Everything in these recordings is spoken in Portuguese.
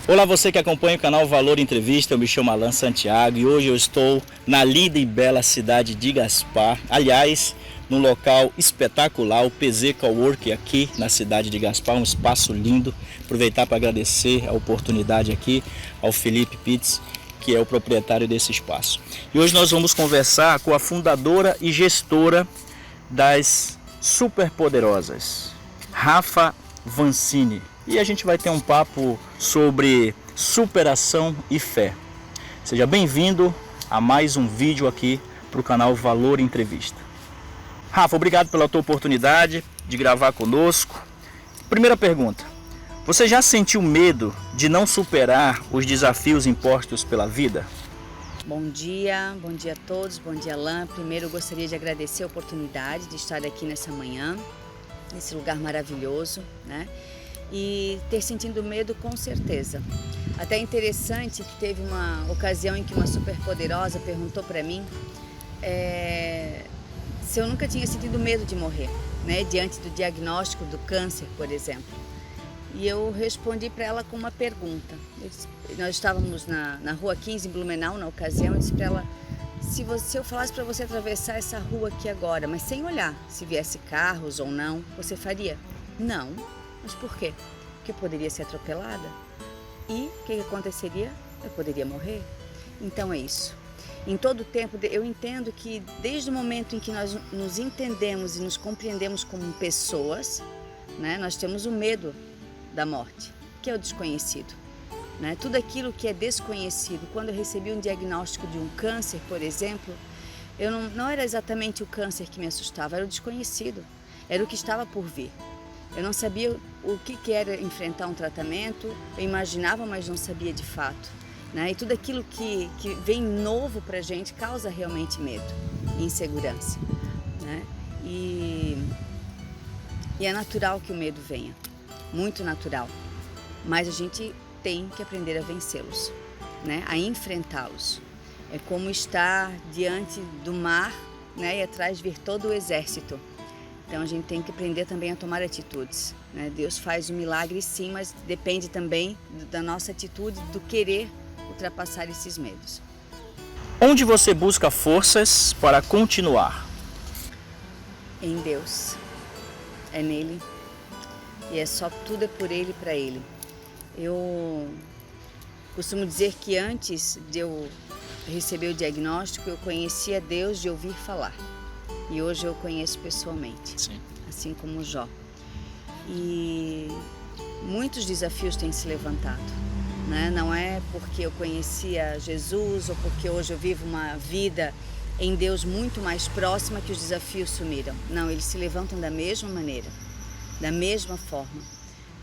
Olá, você que acompanha o canal Valor Entrevista, eu me chamo Alan Santiago e hoje eu estou na linda e bela cidade de Gaspar. Aliás, num local espetacular, o PZ Cowork aqui na cidade de Gaspar, um espaço lindo. Aproveitar para agradecer a oportunidade aqui ao Felipe Pitts, que é o proprietário desse espaço. E hoje nós vamos conversar com a fundadora e gestora das Superpoderosas, Rafa Vancini. E a gente vai ter um papo sobre superação e fé. Seja bem-vindo a mais um vídeo aqui para o canal Valor Entrevista. Rafa, obrigado pela tua oportunidade de gravar conosco. Primeira pergunta, você já sentiu medo de não superar os desafios impostos pela vida? Bom dia a todos, bom dia Alan. Primeiro eu gostaria de agradecer a oportunidade de estar aqui nessa manhã, nesse lugar maravilhoso, né? E ter sentido medo com certeza. Até interessante que teve uma ocasião em que uma superpoderosa perguntou para mim se eu nunca tinha sentido medo de morrer, né? Diante do diagnóstico do câncer, por exemplo. E eu respondi para ela com uma pergunta. Nós estávamos na rua 15 em Blumenau na ocasião, eu disse para ela, se eu falasse para você atravessar essa rua aqui agora, mas sem olhar se viesse carros ou não, você faria? Não. Mas por quê? Porque eu poderia ser atropelada. E o que aconteceria? Eu poderia morrer. Então é isso. Em todo o tempo, eu entendo que desde o momento em que nós nos entendemos e nos compreendemos como pessoas, né, nós temos o medo da morte, que é o desconhecido. Né? Tudo aquilo que é desconhecido. Quando eu recebi um diagnóstico de um câncer, por exemplo, eu não era exatamente o câncer que me assustava, era o desconhecido. Era o que estava por vir. Eu não sabia o que era enfrentar um tratamento, eu imaginava, mas não sabia de fato. Né? E tudo aquilo que vem novo para a gente causa realmente medo e insegurança. Né? E é natural que o medo venha, muito natural, mas a gente tem que aprender a vencê-los, né? A enfrentá-los. É como estar diante do mar, né? E atrás vir todo o exército. Então a gente tem que aprender também a tomar atitudes. Né? Deus faz o milagre sim, mas depende também da nossa atitude, do querer ultrapassar esses medos. Onde você busca forças para continuar? Em Deus. É nele. E tudo é por Ele e para Ele. Eu costumo dizer que antes de eu receber o diagnóstico, eu conhecia Deus de ouvir falar. E hoje eu conheço pessoalmente, sim, assim como Jó. E muitos desafios têm se levantado, né? Não é porque eu conhecia Jesus ou porque hoje eu vivo uma vida em Deus muito mais próxima que os desafios sumiram. Não, eles se levantam da mesma maneira, da mesma forma.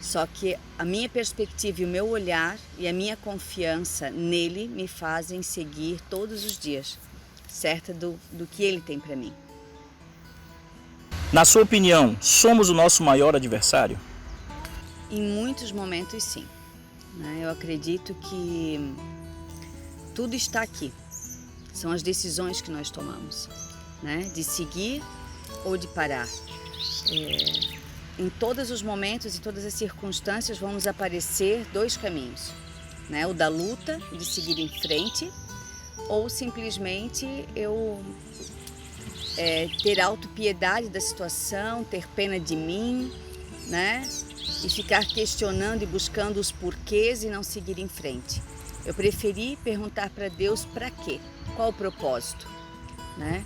Só que a minha perspectiva e o meu olhar e a minha confiança nele me fazem seguir todos os dias, certa do que ele tem para mim. Na sua opinião, somos o nosso maior adversário? Em muitos momentos, sim. Eu acredito que tudo está aqui. São as decisões que nós tomamos, né? De seguir ou de parar. Em todos os momentos e todas as circunstâncias vão nos aparecer dois caminhos, né? O da luta, de seguir em frente, ou simplesmente eu ter autopiedade da situação, ter pena de mim, né? E ficar questionando e buscando os porquês e não seguir em frente. Eu preferi perguntar para Deus para quê? Qual o propósito? Né?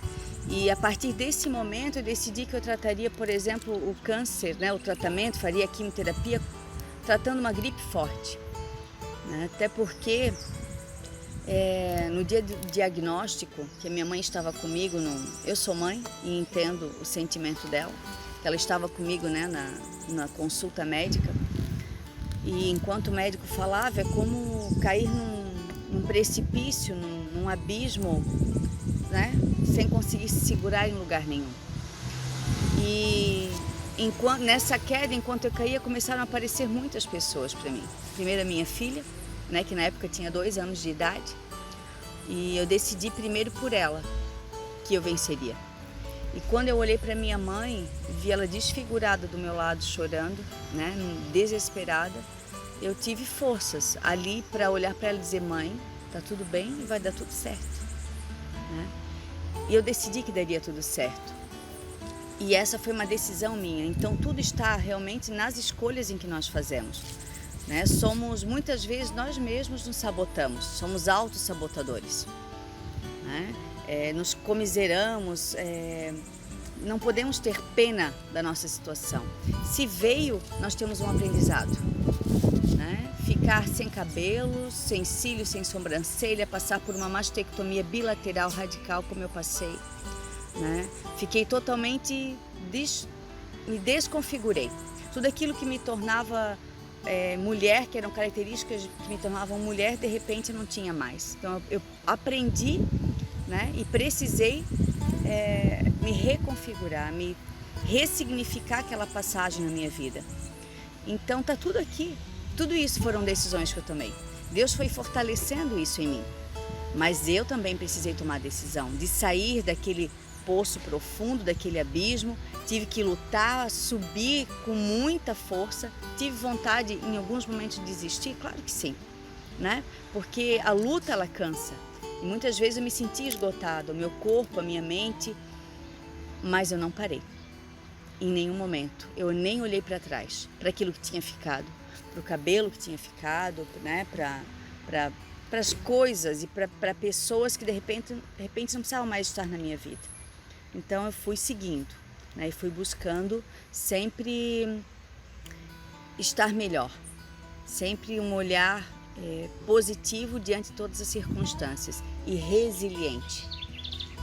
E a partir desse momento eu decidi que eu trataria, por exemplo, o câncer, né? O tratamento, faria a quimioterapia tratando uma gripe forte. Né? Até porque no dia do diagnóstico, que a minha mãe estava comigo, eu sou mãe e entendo o sentimento dela, que ela estava comigo, né, na consulta médica, e enquanto o médico falava, é como cair num precipício, num abismo, né, sem conseguir se segurar em lugar nenhum. E nessa queda, enquanto eu caía, começaram a aparecer muitas pessoas para mim. Primeiro a minha filha, né, que na época tinha 2 anos de idade, e eu decidi primeiro por ela que eu venceria. E quando eu olhei para minha mãe, vi ela desfigurada do meu lado, chorando, né, desesperada, eu tive forças ali para olhar para ela e dizer: mãe, tá tudo bem e vai dar tudo certo, né? E eu decidi que daria tudo certo. E essa foi uma decisão minha. Então tudo está realmente nas escolhas em que nós fazemos, né? Somos, muitas vezes, nós mesmos nos sabotamos, somos autossabotadores, né? Nos comiseramos, não podemos ter pena da nossa situação. Se veio, nós temos um aprendizado, né? Ficar sem cabelo, sem cílios, sem sobrancelha, passar por uma mastectomia bilateral radical como eu passei, né? Fiquei totalmente, me desconfigurei. Tudo aquilo que me tornava mulher, que eram características que me tornavam mulher, de repente não tinha mais. Então eu aprendi, né? E precisei me reconfigurar, me ressignificar aquela passagem na minha vida. Então tá tudo aqui. Tudo isso foram decisões que eu tomei. Deus foi fortalecendo isso em mim. Mas eu também precisei tomar a decisão de sair daquele poço profundo, daquele abismo. Tive que lutar, subir com muita força. Tive vontade em alguns momentos de desistir? Claro que sim, né? Porque a luta, ela cansa. E muitas vezes eu me senti esgotada, o meu corpo, a minha mente, mas eu não parei. Em nenhum momento. Eu nem olhei para trás, para aquilo que tinha ficado, para o cabelo que tinha ficado, né? Para as coisas e para pessoas que de repente não precisavam mais estar na minha vida. Então eu fui seguindo, né? E fui buscando sempre estar melhor, sempre um olhar positivo diante de todas as circunstâncias e resiliente,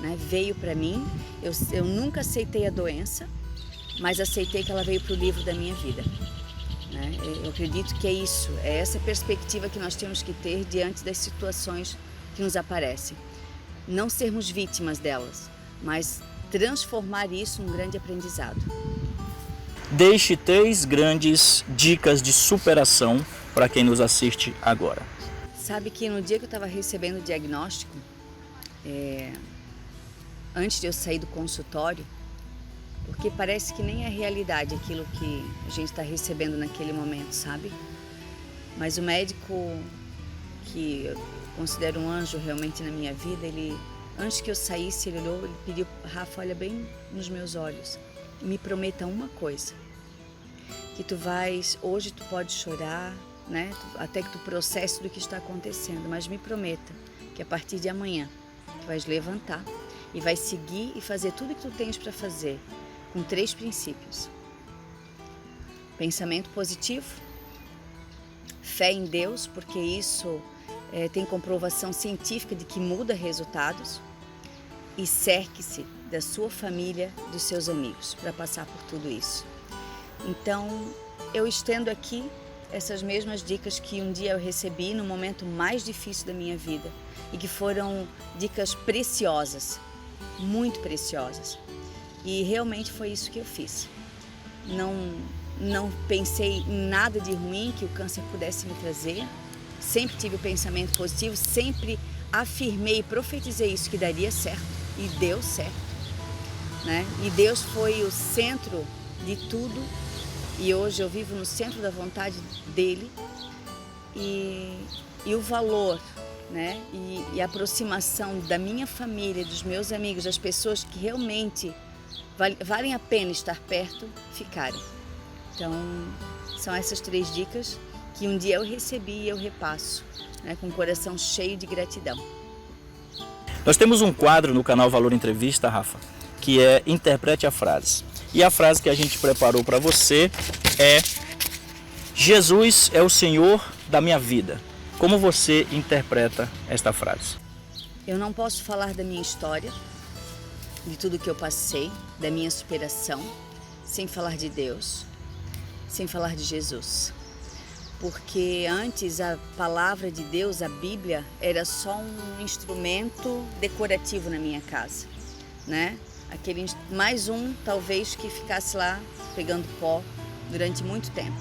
né? Veio para mim, eu nunca aceitei a doença, mas aceitei que ela veio para o livro da minha vida, né? Eu acredito que é isso, é essa perspectiva que nós temos que ter diante das situações que nos aparecem. Não sermos vítimas delas, mas transformar isso num grande aprendizado. Deixe 3 grandes dicas de superação para quem nos assiste agora. Sabe que no dia que eu estava recebendo o diagnóstico, antes de eu sair do consultório, porque parece que nem é realidade aquilo que a gente está recebendo naquele momento, sabe? Mas o médico, que eu considero um anjo realmente na minha vida, ele, antes que eu saísse, ele olhou, ele pediu: Rafa, olha bem nos meus olhos e me prometa uma coisa, que hoje tu pode chorar, né? Até que tu processe do que está acontecendo, mas me prometa que a partir de amanhã tu vais levantar e vai seguir e fazer tudo o que tu tens para fazer, com 3 princípios: pensamento positivo, fé em Deus, porque isso tem comprovação científica de que muda resultados, e cerque-se da sua família, dos seus amigos, para passar por tudo isso. Então, eu estendo aqui essas mesmas dicas que um dia eu recebi no momento mais difícil da minha vida e que foram dicas preciosas, muito preciosas. E realmente foi isso que eu fiz. Não pensei em nada de ruim que o câncer pudesse me trazer. Sempre tive o pensamento positivo, sempre afirmei e profetizei isso, que daria certo, e deu certo, né? E Deus foi o centro de tudo, e hoje eu vivo no centro da vontade dele, e o valor, né? E a aproximação da minha família, dos meus amigos, das pessoas que realmente valem a pena estar perto, ficaram. Então, são essas 3 dicas que um dia eu recebi e eu repasso, né, com o coração cheio de gratidão. Nós temos um quadro no canal Valor Entrevista, Rafa, que é Interprete a Frase. E a frase que a gente preparou para você é: Jesus é o Senhor da minha vida. Como você interpreta esta frase? Eu não posso falar da minha história, de tudo que eu passei, da minha superação, sem falar de Deus, sem falar de Jesus. Porque antes a palavra de Deus, a Bíblia, era só um instrumento decorativo na minha casa, né? Mais um, talvez, que ficasse lá pegando pó durante muito tempo.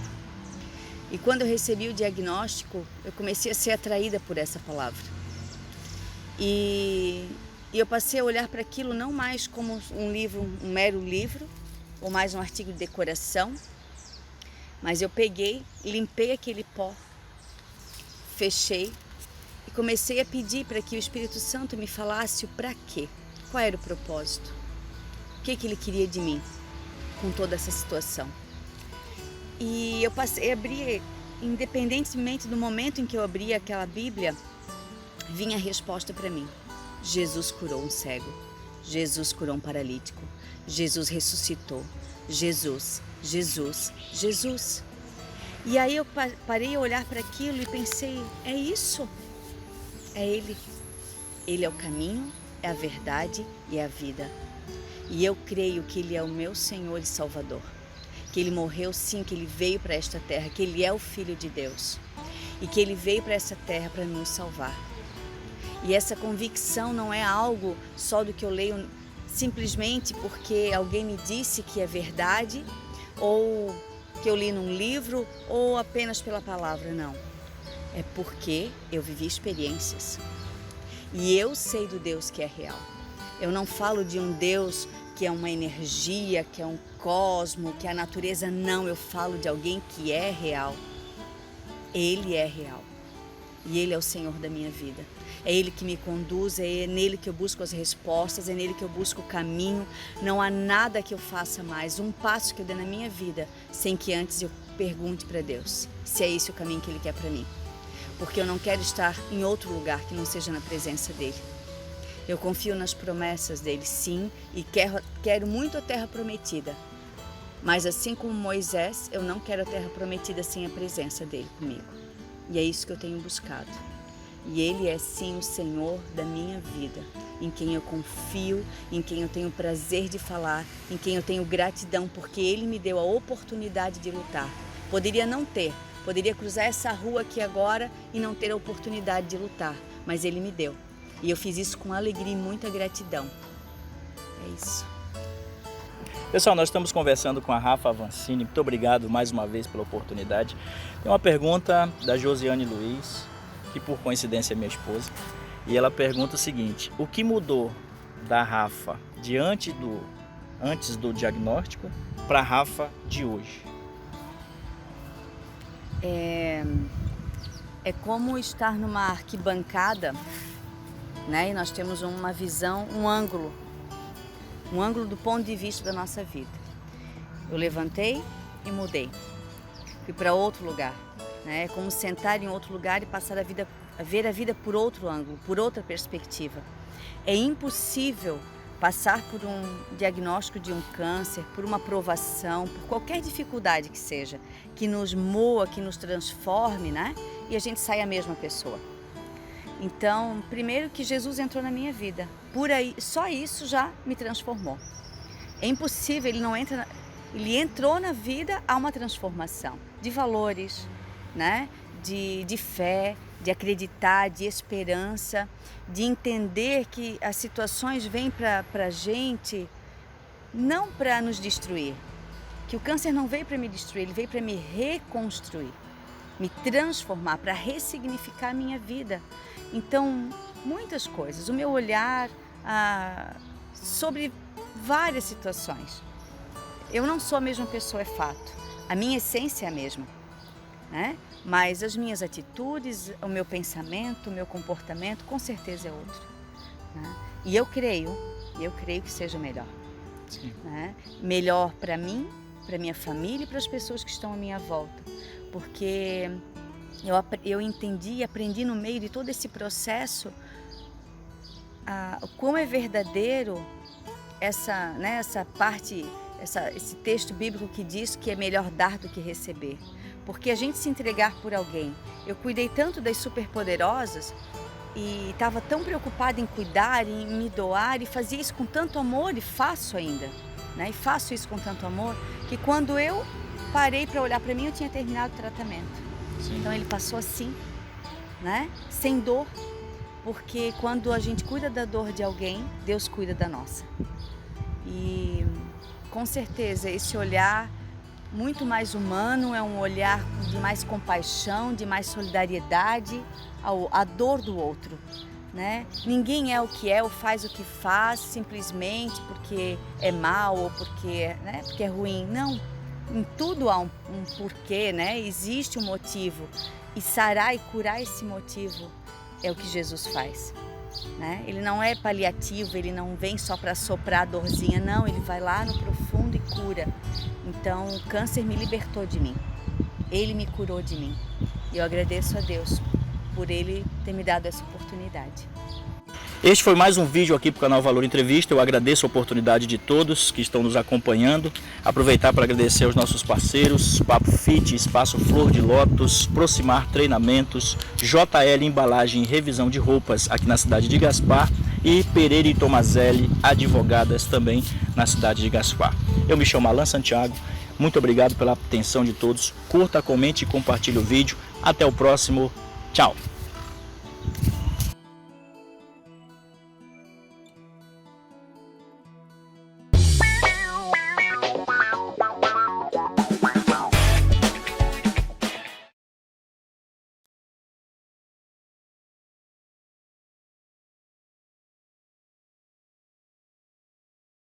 E quando eu recebi o diagnóstico, eu comecei a ser atraída por essa palavra. E eu passei a olhar para aquilo não mais como um livro, um mero livro, ou mais um artigo de decoração, Mas eu peguei, limpei aquele pó, fechei e comecei a pedir para que o Espírito Santo me falasse o para quê, qual era o propósito, o que ele queria de mim com toda essa situação. E eu passei a abrir, independentemente do momento em que eu abria aquela Bíblia, vinha a resposta para mim. Jesus curou um cego, Jesus curou um paralítico, Jesus ressuscitou, Jesus, Jesus, Jesus. E aí eu parei a olhar para aquilo e pensei, é isso, é Ele. Ele é o caminho, é a verdade e é a vida. E eu creio que Ele é o meu Senhor e Salvador. Que Ele morreu sim, que Ele veio para esta terra, que Ele é o Filho de Deus. E que Ele veio para essa terra para nos salvar. E essa convicção não é algo só do que eu leio simplesmente porque alguém me disse que é verdade, ou que eu li num livro, ou apenas pela palavra, não. É porque eu vivi experiências. E eu sei do Deus que é real. Eu não falo de um Deus que é uma energia, que é um cosmo, que é a natureza, não. Eu falo de alguém que é real. Ele é real. E Ele é o Senhor da minha vida. É Ele que me conduz, é nele que eu busco as respostas, é nele que eu busco o caminho. Não há nada que eu faça mais, um passo que eu dê na minha vida, sem que antes eu pergunte para Deus se é esse o caminho que Ele quer para mim. Porque eu não quero estar em outro lugar que não seja na presença dEle. Eu confio nas promessas dEle, sim, e quero muito a terra prometida. Mas assim como Moisés, eu não quero a terra prometida sem a presença dEle comigo. E é isso que eu tenho buscado. E Ele é sim o Senhor da minha vida, em quem eu confio, em quem eu tenho prazer de falar, em quem eu tenho gratidão, porque Ele me deu a oportunidade de lutar. Poderia não ter, poderia cruzar essa rua aqui agora e não ter a oportunidade de lutar, mas Ele me deu. E eu fiz isso com alegria e muita gratidão. É isso. Pessoal, nós estamos conversando com a Rafa Avancini. Muito obrigado mais uma vez pela oportunidade. Tem uma pergunta da Josiane Luiz, que por coincidência é minha esposa, e ela pergunta o seguinte: o que mudou da Rafa antes do diagnóstico para a Rafa de hoje? É como estar numa arquibancada, né? E nós temos uma visão, um ângulo do ponto de vista da nossa vida. Eu levantei e mudei, fui para outro lugar, né? É como sentar em outro lugar e passar a ver a vida por outro ângulo, por outra perspectiva. É impossível passar por um diagnóstico de um câncer, por uma provação, por qualquer dificuldade que seja, que nos moa, que nos transforme, né? E a gente sai a mesma pessoa. Então, primeiro que Jesus entrou na minha vida, por aí, só isso já me transformou. É impossível, ele entrou na vida, há uma transformação de valores, né? De fé, de acreditar, de esperança, de entender que as situações vêm para a gente não para nos destruir, que o câncer não veio para me destruir, ele veio para me reconstruir, me transformar, para ressignificar a minha vida. Então, muitas coisas, o meu olhar sobre várias situações. Eu não sou a mesma pessoa, é fato. A minha essência é a mesma, né? Mas as minhas atitudes, o meu pensamento, o meu comportamento, com certeza é outro, né? E eu creio que seja melhor. Sim. Né? Melhor para mim, para minha família e para as pessoas que estão à minha volta. Porque eu entendi e aprendi no meio de todo esse processo o quão é verdadeiro essa parte, esse texto bíblico que diz que é melhor dar do que receber. Porque a gente se entregar por alguém. Eu cuidei tanto das superpoderosas e estava tão preocupada em cuidar, em me doar, e fazia isso com tanto amor, e faço ainda, né? E faço isso com tanto amor, que quando eu parei para olhar para mim, eu tinha terminado o tratamento. Sim. Então ele passou assim, né? Sem dor, porque quando a gente cuida da dor de alguém, Deus cuida da nossa. E com certeza esse olhar muito mais humano, é um olhar de mais compaixão, de mais solidariedade à dor do outro, né? Ninguém é o que é ou faz o que faz simplesmente porque é mal ou porque é ruim. Não, Em tudo há um porquê, né? Existe um motivo. E sarar e curar esse motivo é o que Jesus faz, né? Ele não é paliativo, ele não vem só para soprar a dorzinha, não. Ele vai lá no profundo e cura. Então, o câncer me libertou de mim. Ele me curou de mim. E eu agradeço a Deus por Ele ter me dado essa oportunidade. Este foi mais um vídeo aqui para o canal Valor Entrevista. Eu agradeço a oportunidade de todos que estão nos acompanhando. Aproveitar para agradecer aos nossos parceiros, Papo Fit, Espaço Flor de Lótus, Proximar Treinamentos, JL Embalagem e Revisão de Roupas aqui na cidade de Gaspar e Pereira e Tomazelli, advogadas também na cidade de Gaspar. Eu me chamo Alan Santiago. Muito obrigado pela atenção de todos. Curta, comente e compartilhe o vídeo. Até o próximo. Tchau!